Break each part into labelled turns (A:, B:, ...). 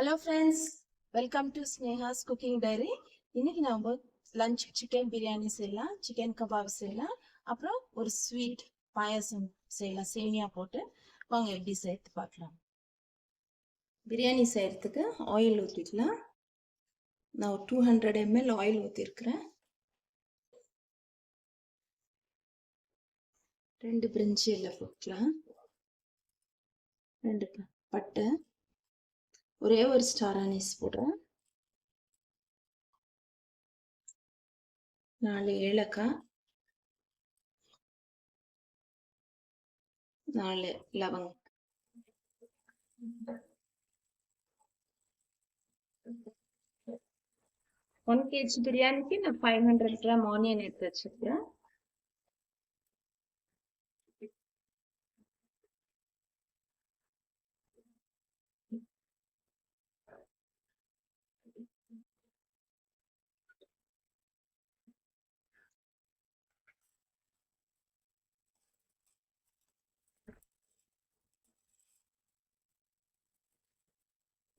A: Hello friends, welcome to Sneha's cooking diary. இன்னைக்கு நம்ம lunch chicken biryani செய்யலாம், சிக்கன் கபாப் செய்யலாம், அப்புறம் ஒரு ஸ்வீட் பாயாசம் செய்யலாம் சேமியா போட்டு. வாங்க எப்படி செய்யறது பார்க்கலாம். பிரியாணி செய்யறதுக்கு ஆயில் ஊற்றிக்கலாம். நான் ஒரு 200 ml ஆயில் ஊற்றிருக்கிறேன். 2 பிரிஞ்சி இலை போட்டுக்கலாம், 2 பட்டை, ஒரே ஒரு ஸ்டார் அனீஸ் போடுறேன், 4 ஏலக்காய், 4 லவங்கம். ஒன் கேஜி பிரியாணிக்கு நான் 500 கிராம் ஆனியன் எடுத்து வச்சிருக்கேன்.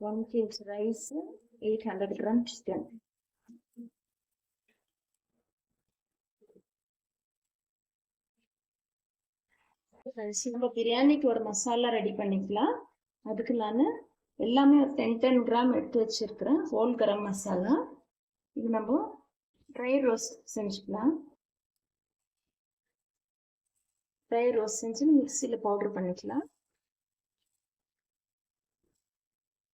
A: One kg rice, 800 gram chicken. நம்ம பிரியாணிக்கு ஒரு மசாலா ரெடி பண்ணிக்கலாம். அதுக்கு நான் எல்லாமே ஒரு 10 கிராம் எடுத்து வச்சிருக்கிறேன். ஹோல் கரம் மசாலா. இது நம்ம ட்ரை ரோஸ்ட் செஞ்சுக்கலாம். ட்ரை ரோஸ்ட் செஞ்சு மிக்சியில் பவுடர் பண்ணிக்கலாம்.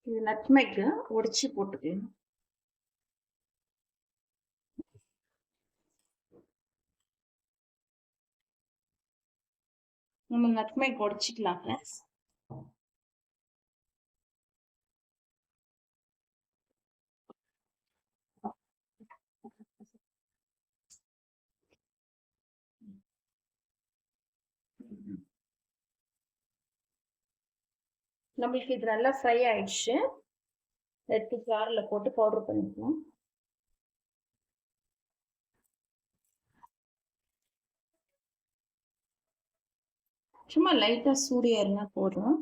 A: இது நட்மெக் உடைச்சி போட்டுக்கலாம். நம்ம நட்மெக் உடைச்சிக்கலாம் ஃப்ரெண்ட்ஸ். நம்மளுக்கு இது நல்லா ஃப்ரை ஆயிடுச்சு. எடுத்து ஜாரில் போட்டு பவுடர் பண்ணிக்கலாம். சும்மா லைட்டாக சூடு ஏறினா போதும்.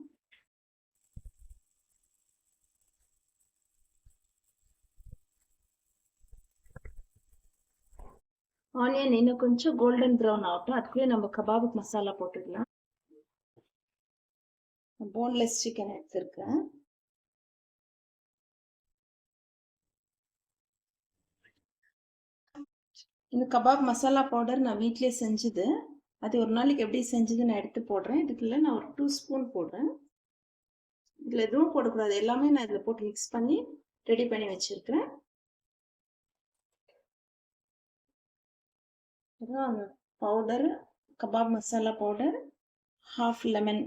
A: ஆனியன் இன்னும் கொஞ்சம் கோல்டன் ப்ரௌன் ஆகட்டும். அதுக்குள்ளே நம்ம கபாபுக்கு மசாலா போட்டுக்கலாம். போன்லெஸ் சிக்கன் எடுத்துருக்கேன். இந்த கபாப் மசாலா பவுடர் நான் வீட்டிலே செஞ்சது. அது ஒரு நாளைக்கு எப்படி செஞ்சது நான் எடுத்து போடுறேன். இதுக்குள்ள நான் ஒரு 2 ஸ்பூன் போடுறேன். இதில் எதுவும் போடக்கூடாது, எல்லாமே நான் இதில் போட்டு மிக்ஸ் பண்ணி ரெடி பண்ணி வச்சிருக்கிறேன். அதான் powder, kebab masala powder, half lemon,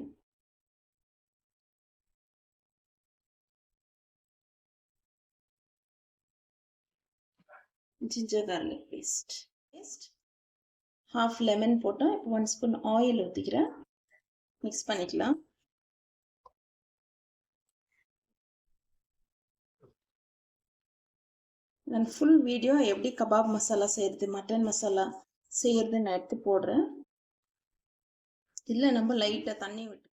A: ginger garlic paste, half lemon போட்டோம். இப்போ 1 ஸ்பூன் ஆயில் ஊற்றிக்கிறேன். மிக்ஸ் பண்ணிக்கலாம். நான் ஃபுல் வீடியோ எப்படி கபாப் மசாலா செய்கிறது, மட்டன் மசாலா செய்கிறது நான் எடுத்து போடுறேன். இல்லை நம்ம லைட்டாக தண்ணி விட்டு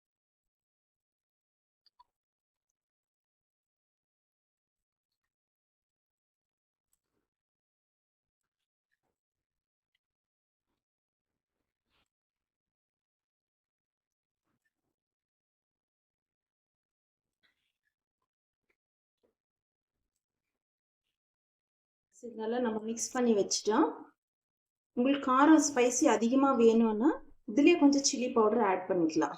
A: இதனால நம்ம மிக்ஸ் பண்ணி வச்சுட்டோம். உங்களுக்கு காரம் ஸ்பைசி அதிகமாக வேணும்னா இதுலேயே கொஞ்சம் சில்லி பவுடர் ஆட் பண்ணிக்கலாம்.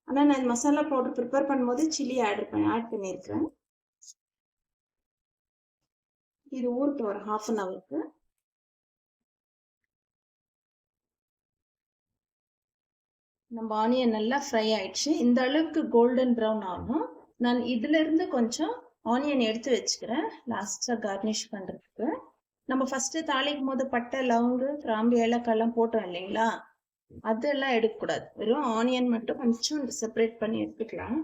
A: ஆனால் நான் மசாலா பவுடர் ப்ரிப்பேர் பண்ணும்போது சில்லி ஆட் பண்ணியிருக்கிறேன். இது ஊருக்கு ஒரு 1/2 அன் ஹவருக்கு. நம்ம ஆனியன் நல்லா ஃப்ரை ஆயிடுச்சு. இந்த அளவுக்கு கோல்டன் ப்ரௌன் ஆகும். நான் இதுல இருந்து கொஞ்சம் ஆனியன் எடுத்து வச்சுக்கிறேன் லாஸ்ட்டாக கார்னிஷ் பண்ணுறதுக்கு. நம்ம ஃபர்ஸ்ட் தாளிக்கும் போது பட்டை, லவங்கு, கிராம்பு, ஏலக்காய்லாம் போட்டோம் இல்லைங்களா, அதெல்லாம் எடுக்கக்கூடாது. வெறும் ஆனியன் மட்டும் கொஞ்சம் செப்பரேட் பண்ணி எடுத்துக்கலாம்.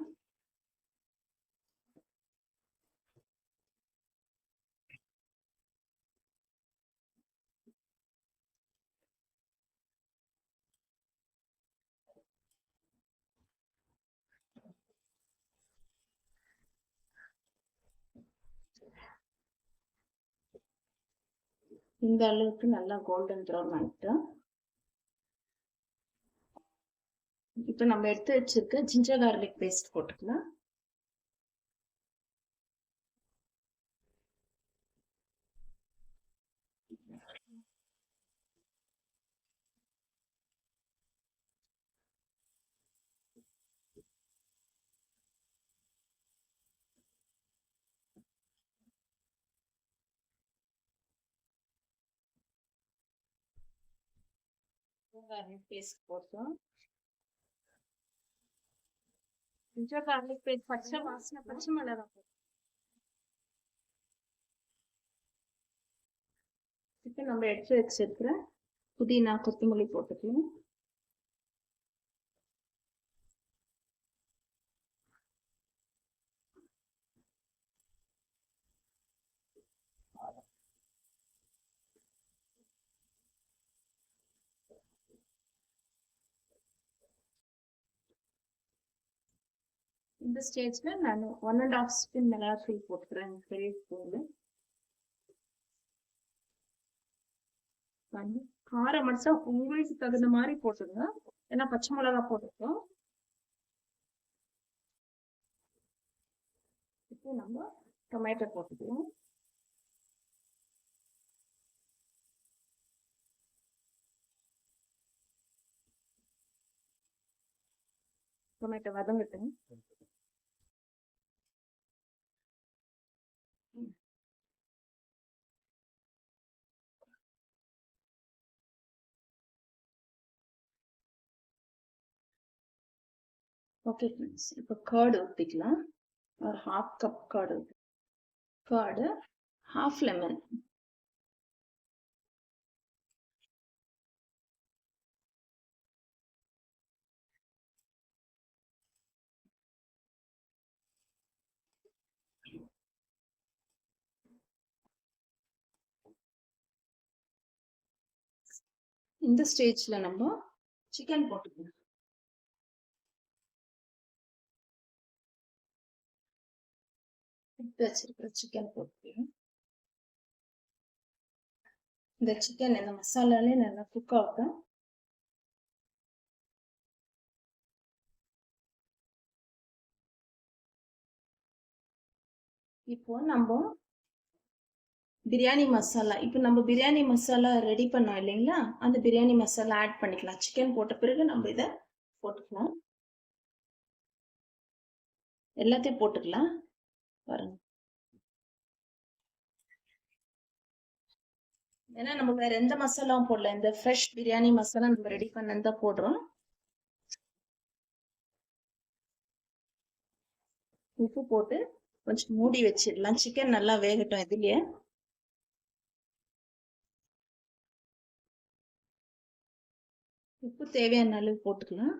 A: இந்த அளவுக்கு நல்லா கோல்டன் ப்ரௌன் ஆகிட்டு இப்போ நம்ம எடுத்து வச்சிருக்க ஜிஞ்சர் கார்லிக் பேஸ்ட் போட்டுக்கலாம். கார்லிக் பேஸ்ட் போட்டோம். ஜிஞ்சர் கார்லிக் பேஸ்ட் பச்சை மிளகாய் போட்டோம். இப்போ நம்ம எடுத்து வச்சிருக்கிற புதினா கொத்தமல்லி போட்டுக்கலாம். இந்த ஸ்டேஜ்ல நான் 1.5 ஸ்பூன் மிளகாய் போட்டுக்கிறேன் பெரிய ஸ்பூன்ல. காரம் மட்டும் உங்களுக்கு தகுந்த மாதிரி போட்டுங்க, ஏன்னா பச்சை மிளகாய் போட்டுருக்கோம். இப்போ நம்ம டொமேட்டோ போட்டுக்கலாம். டொமேட்டோ வதங்கட்டும். ஓகே ஃப்ரெண்ட்ஸ், இப்போ கர்டு ஊற்றிக்கலாம். ஒரு 1/2 கப் கர்டு. Curd, 1/2 lemon. இந்த ஸ்டேஜ்ல நம்ம சிக்கன் போட்டுக்கலாம். எடுத்து வச்சிருக்கிற சிக்கன் போட்டுக்கலாம். இந்த சிக்கன் இந்த மசாலாலே நல்லா குக் ஆகட்டும். இப்போ நம்ம பிரியாணி மசாலா, இப்போ நம்ம பிரியாணி மசாலா ரெடி பண்ணோம் இல்லைங்களா, அந்த பிரியாணி மசாலா ஆட் பண்ணிக்கலாம். சிக்கன் போட்ட பிறகு நம்ம இதை போட்டுக்கலாம். எல்லாத்தையும் போட்டுக்கலாம் பாருங்க. ஏன்னா நம்ம வேற எந்த மசாலாவும் போடல, இந்த ஃப்ரெஷ் பிரியாணி மசாலா நம்ம ரெடி பண்ணதான் போடுறோம். உப்பு போட்டு கொஞ்சம் மூடி வச்சிடலாம். சிக்கன் நல்லா வேகட்டும். இதுலயே உப்பு தேவையான அளவு போட்டுக்கலாம்.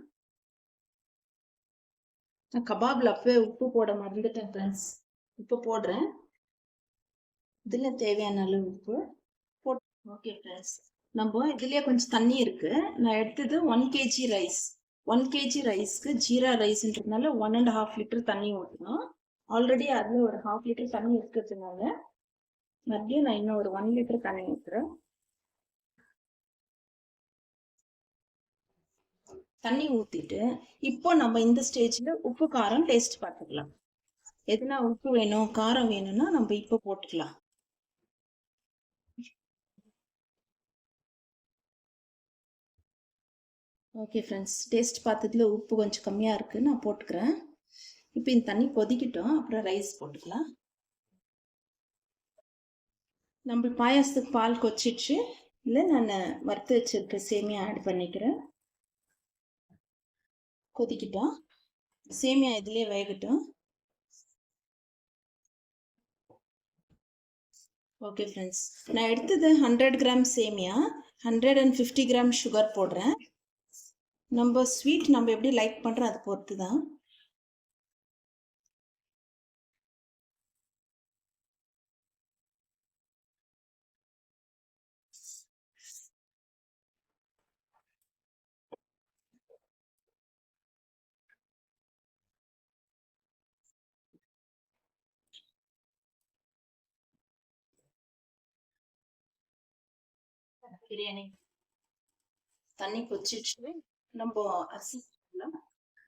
A: நான் கபாப்ல அப்பவே உப்பு போட மறந்துட்டேன் ஃப்ரெண்ட்ஸ், உப்பு போடுறேன். இதுல தேவையான அளவு உப்பு போட்டு. ஓகே ஃப்ரெண்ட்ஸ், நம்ம இதுலயே கொஞ்சம் தண்ணி இருக்கு. நான் எடுத்தது 1 kg ரைஸ். 1 kg ரைஸ்க்கு ஜீரா ரைஸ்ன்றதுனால 1.5 லிட்டர் தண்ணி ஊற்றணும். ஆல்ரெடி அதுல ஒரு 1/2 லிட்டர் தண்ணி இருக்கிறதுனால மறுபடியும் நான் இன்னும் ஒரு 1 லிட்டர் தண்ணி ஊற்றுறேன். தண்ணி ஊத்திட்டு இப்போ நம்ம இந்த ஸ்டேஜ்ல உப்பு காரம் டேஸ்ட் பார்த்துக்கலாம். எதுனா உப்பு வேணும் காரம் வேணும்னா நம்ம இப்போ போட்டுக்கலாம். ஓகே ஃப்ரெண்ட்ஸ், டேஸ்ட் பார்த்ததுல உப்பு கொஞ்சம் கம்மியாக இருக்குது, நான் போட்டுக்கிறேன். இப்போ இந்த தண்ணி கொதிக்கிட்டோம், அப்புறம் ரைஸ் போட்டுக்கலாம். நம்ம பாயாசத்துக்கு பால் கொச்சிடுச்சு. இல்லை நான் வறுத்து வச்சிருக்க சேமியா ஆட் பண்ணிக்கிறேன். கொதிக்கிட்டோம், சேமியா இதுலேயே வேகட்டும். ஓகே ஃப்ரெண்ட்ஸ், நான் எடுத்தது 100 கிராம் சேமியா, 150 கிராம் சுகர் போடுறேன். நம்ம ஸ்வீட் நம்ம எப்படி லைக் பண்ணுறோம் அதை பொறுத்து தான். பிரியாணி தண்ணி கொதிச்சிட்டு நம்ம அரிசி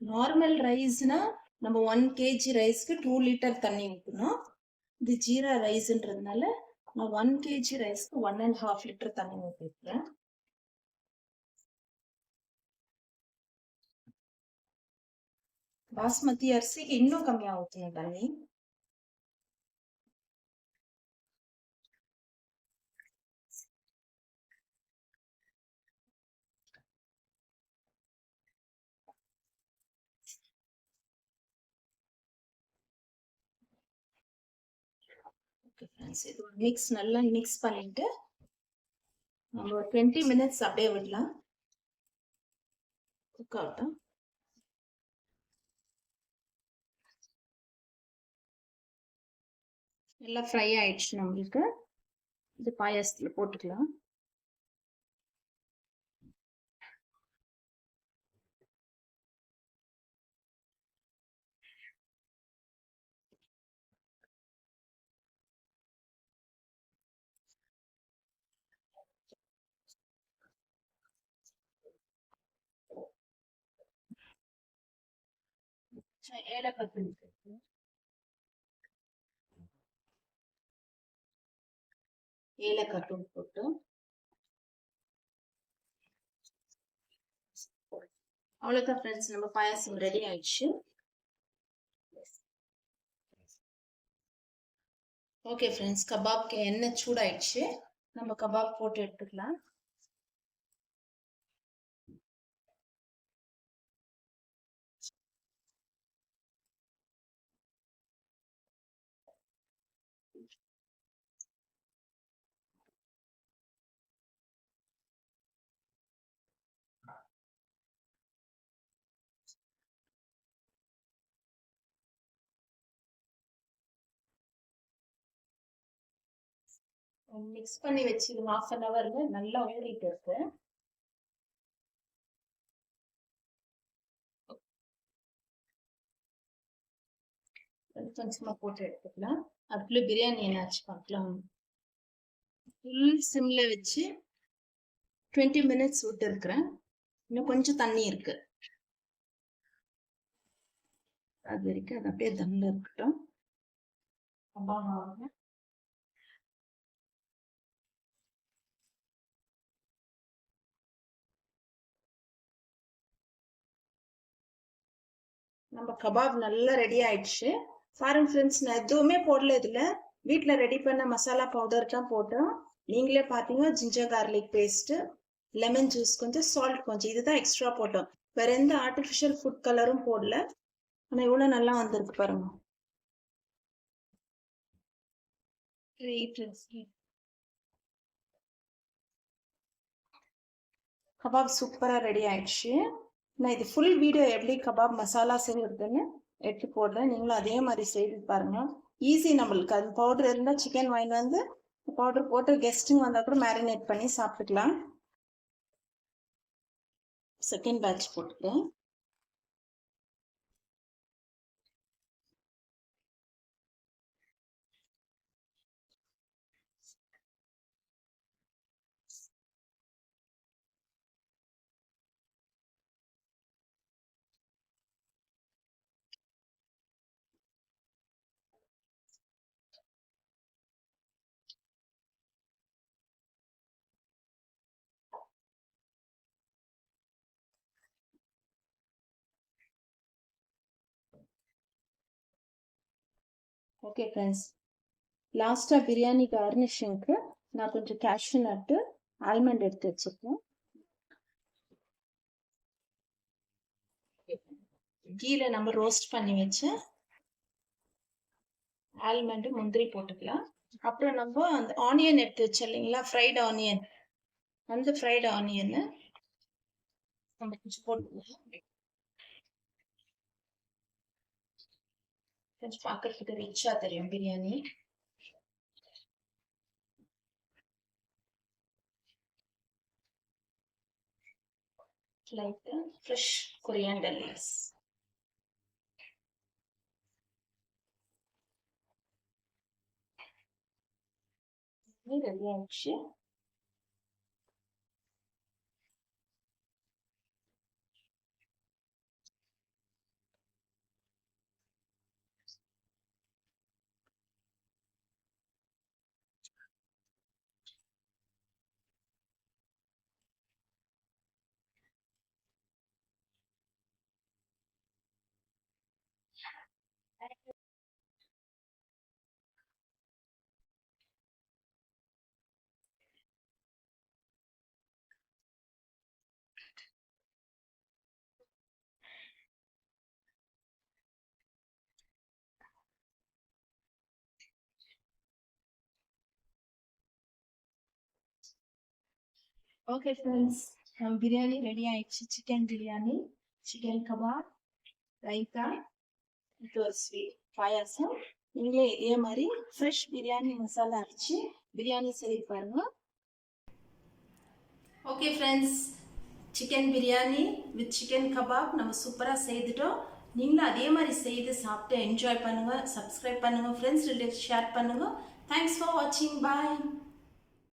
A: நார்மல் ரைஸ்னா நம்ம 1 kg ரைஸ்க்கு 2 லிட்டர் தண்ணி ஊற்றணும். இது ஜீரா ரைஸ்ன்றதுனால நான் 1 kg ரைஸ்க்கு 1.5 லிட்டர் தண்ணி ஊற்றிருக்கேன். பாஸ்மதி அரிசிக்கு இன்னும் கம்மியா ஊற்றணும் தண்ணி. ஓகே ஃப்ரெண்ட்ஸ், இது ஒரு நல்லா மிக்ஸ் பண்ணிட்டு நம்ம 20 மினிட்ஸ் அப்படியே விடலாம். குக் ஆகட்டும். நல்லா ஃப்ரை ஆயிடுச்சு நம்மளுக்கு. இது பாயாசத்துல போட்டுக்கலாம். ஏலக்காய் தூள் போட்டு அவ்வளோதான் ஃப்ரெண்ட்ஸ், நம்ம பாயாசம் ரெடி ஆயிடுச்சு. ஓகே ஃப்ரெண்ட்ஸ், கபாப்க்கு எண்ணெய் சூடாயிடுச்சு. நம்ம கபாப் போட்டு எடுத்துக்கலாம். மிக்ஸ் பண்ணி வச்சு 1/2 hour நல்லா ஊறிட்டு இருக்கு. கொஞ்சமா போட்டு எடுத்துக்கலாம். அதுக்குள்ள பிரியாணி என்னாச்சு பார்க்கலாம். ஃபுல் சிம்ல வச்சு 20 மினிட்ஸ் விட்டு இருக்கிறேன். இன்னும் கொஞ்சம் தண்ணி இருக்கு. அது வரைக்கும் அது அப்படியே தம்ல இருக்கட்டும். நம்ம கபாப் நல்லா ரெடி ஆயிடுச்சு. பாருங்க ஃப்ரெண்ட்ஸ், நான் எதுவுமே போடல. இதுல வீட்டுல ரெடி பண்ண மசாலா பவுடர் தான் போட்டோம். நீங்களே பாத்தீங்க, ginger garlic paste, lemon juice கொஞ்சம், சால்ட் கொஞ்சம், இதுதான் எக்ஸ்ட்ரா போட்டோம். வேற எந்த ஆர்டிபிஷியல் ஃபுட் கலரும் போடல. ஆனா இவ்வளவு நல்லா வந்திருக்கு பாருங்க. கபாப் சூப்பரா ரெடி ஆயிடுச்சு. நான் இது ஃபுல் வீடியோ எப்படி கபாப் மசாலா செய்யறதுன்னு எடுத்து போடுறேன். நீங்களும் அதே மாதிரி செய்து பாருங்க. ஈஸி. நம்மளுக்கு அது பவுடர் இருந்தால் சிக்கன் வாங்கிட்டு வந்து பவுடர் போட்டு கெஸ்ட்டுங்க வந்தால் கூட மேரினேட் பண்ணி சாப்பிட்டுக்கலாம். செகண்ட் பேட்ச் போட்டுக்கிறேன். ஓகே ஃப்ரெண்ட்ஸ், லாஸ்ட்டாக பிரியாணி கார்னிஷிங்க்கு நான் கொஞ்சம் கேஷ்யூ நட்டு ஆல்மண்ட் எடுத்து வச்சுருக்கேன். கீழே நம்ம ரோஸ்ட் பண்ணி வச்சு ஆல்மண்ட் முந்திரி போட்டுக்கலாம். அப்புறம் நம்ம அந்த ஆனியன் எடுத்து வச்சோம் இல்லைங்களா, ஃப்ரைட் ஆனியன், அந்த ஃப்ரைட் ஆனியன் நம்ம கொஞ்சம் போட்டுக்கலாம். கொஞ்சம் பார்க்கறதுக்கு ரிச்சா தெரியும் biryani. Like fresh coriander leaves. Ready ஆயிடுச்சு. ஓகே ஃப்ரெண்ட்ஸ், நம்ம பிரியாணி ரெடி ஆயிடுச்சு. Chicken biryani, chicken kebab, raita, இது ஒரு ஸ்வீட் பாயாசம். நீங்களே இதே மாதிரி ஃப்ரெஷ் பிரியாணி மசாலா அரைச்சி பிரியாணி செய்து பாருங்க. Okay friends, chicken biryani with chicken kebab நம்ம சூப்பராக செய்துட்டோம். நீங்களும் அதே மாதிரி செய்து சாப்பிட்டு என்ஜாய் பண்ணுங்கள். சப்ஸ்கிரைப் பண்ணுங்கள், ஃப்ரெண்ட்ஸ் ரிலேட்டிவ் ஷேர் பண்ணுங்கள். தேங்க்ஸ் ஃபார் வாட்சிங். பாய்.